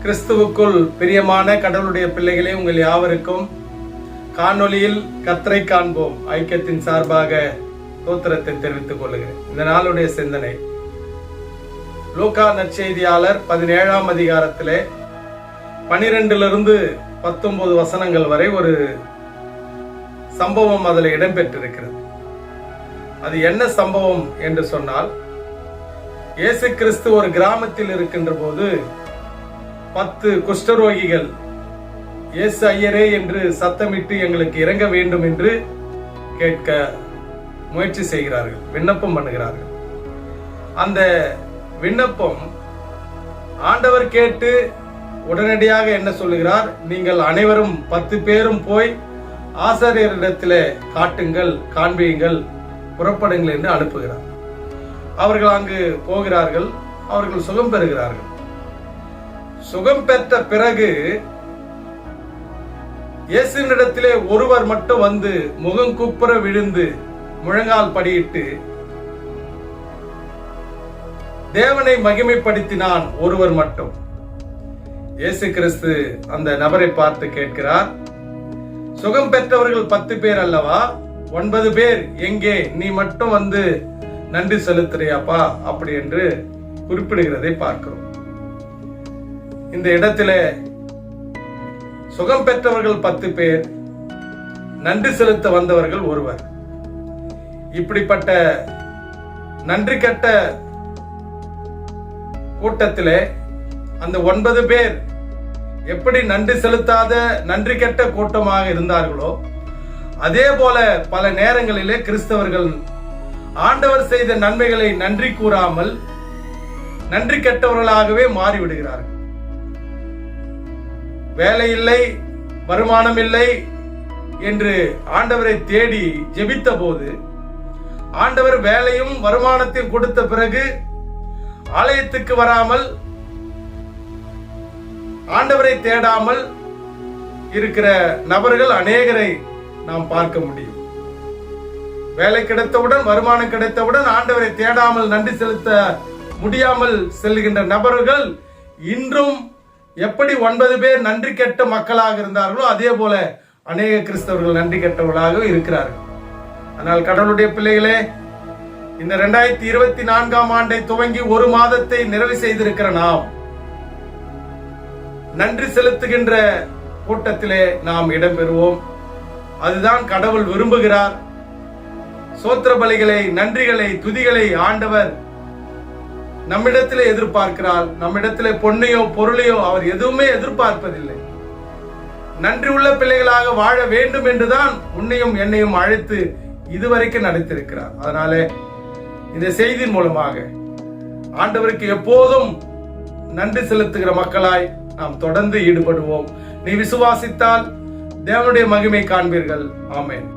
கிறிஸ்துவுக்குள் பிரியமான கடவுளுடைய பிள்ளைகளே, உங்கள் யாவருக்கும் காணொளியில் கர்த்தரை காண்போம் ஐக்கியத்தின் சார்பாக ஸ்தோத்திரத்தை தெரிவித்துக் கொள்கிறேன். இந்த நாளுடைய சிந்தனை லூக்கா நற்செய்தியாளர் 17ஆம் அதிகாரத்திலே 12 19 வசனங்கள் வரை ஒரு சம்பவம் அதில் இடம்பெற்றிருக்கிறது. அது என்ன சம்பவம் என்று சொன்னால், இயேசு கிறிஸ்து ஒரு கிராமத்தில் இருக்கின்ற போது 10 குஷ்டரோகிகள் இயேசு ஐயரே என்று சத்தமிட்டு எங்களுக்கு இறங்க வேண்டும் என்று கேட்க முயற்சி செய்கிறார்கள், விண்ணப்பம் பண்ணுகிறார்கள். அந்த விண்ணப்பம் ஆண்டவர் கேட்டு உடனடியாக என்ன சொல்லுகிறார், நீங்கள் அனைவரும் 10 பேரும் போய் ஆசாரியரிடத்திலே காட்டுங்கள், காண்பியுங்கள், புறப்படுங்கள் என்று அனுப்புகிறார். அவர்கள் அங்கு போகிறார்கள். அவர்கள் சுகம் பெறுகிறார்கள். சுகம் பெற்ற பிறகு இயேசுவினிடத்திலே ஒருவர் மட்டும் வந்து முகங்குப்புற விழுந்து முழங்கால் படியிட்டு தேவனை மகிமைப்படுத்தினான். ஒருவர் மட்டும். இயேசு கிறிஸ்து அந்த நபரை பார்த்து கேட்கிறார், சுகம் பெற்றவர்கள் 10 பேர் அல்லவா, 9 பேர் எங்கே? நீ மட்டும் வந்து நன்றி செலுத்துறியாப்பா அப்படி என்று குறிப்பிடுகிறதை பார்க்கிறோம். இந்த இடத்திலே சுகம் பெற்றவர்கள் 10 பேர், நன்றி செலுத்த வந்தவர்கள் ஒருவர். இப்படிப்பட்ட நன்றி கட்ட கூட்டத்திலே அந்த 9 பேர் எப்படி நன்றி செலுத்தாத நன்றி கெட்ட கூட்டமாக இருந்தார்களோ, அதே போல பல நேரங்களிலே கிறிஸ்தவர்கள் ஆண்டவர் செய்த நன்மைகளை நன்றி கூறாமல் நன்றி கெட்டவர்களாகவே மாறிவிடுகிறார்கள். வேலை இல்லை, வருமானம் இல்லை என்று ஆண்டவரை தேடி ஜெபித்த போது, ஆண்டவர் வேலையும் வருமானத்தையும் கொடுத்த பிறகு ஆலயத்துக்கு வராமல், ஆண்டவரை தேடாமல் இருக்கிற நபர்கள் அநேகரை நாம் பார்க்க முடியும். வேலை கிடைத்தவுடன், வருமானம் கிடைத்தவுடன் ஆண்டவரை தேடாமல் நன்றி செலுத்த முடியாமல் செல்கின்ற நபர்கள் இன்றும் எப்படி 9 பேர் நன்றி கெட்ட மக்களாக இருந்தார்களோ அதே போல அநேக கிறிஸ்தவர்கள் நன்றி கெட்டவர்களாக இருக்கிறார்கள். ஆனால் கடவுளுடைய பிள்ளைகளே, இந்த 2024ஆம் ஆண்டை துவங்கி 1 மாதத்தை நிறைவு செய்திருக்கிற நாம் நன்றி செலுத்துகின்ற கூட்டத்திலே நாம் இடம்பெறுவோம். அதுதான் கடவுள் விரும்புகிறார். சோத்திர பலிகளை, நன்றிகளை, துதிகளை ஆண்டவர் நம்மிடத்திலே எதிர்பார்க்கிறார். நம்மிடத்திலே பொன்னையோ பொருளையோ அவர் எதுவுமே எதிர்பார்ப்பதில்லை. நன்றி உள்ள பிள்ளைகளாக வாழ வேண்டும் என்றுதான் உன்னையும் என்னையும் அழைத்து இதுவரைக்கும் நடத்திருக்கிறார். அதனாலே இந்த செய்தியின் மூலமாக ஆண்டவருக்கு எப்போதும் நன்றி செலுத்துகிற மக்களாய் நாம் தொடர்ந்து ஈடுபடுவோம். நீ விசுவாசித்தால் தேவனுடைய மகிமை காண்பீர்கள். ஆமென்.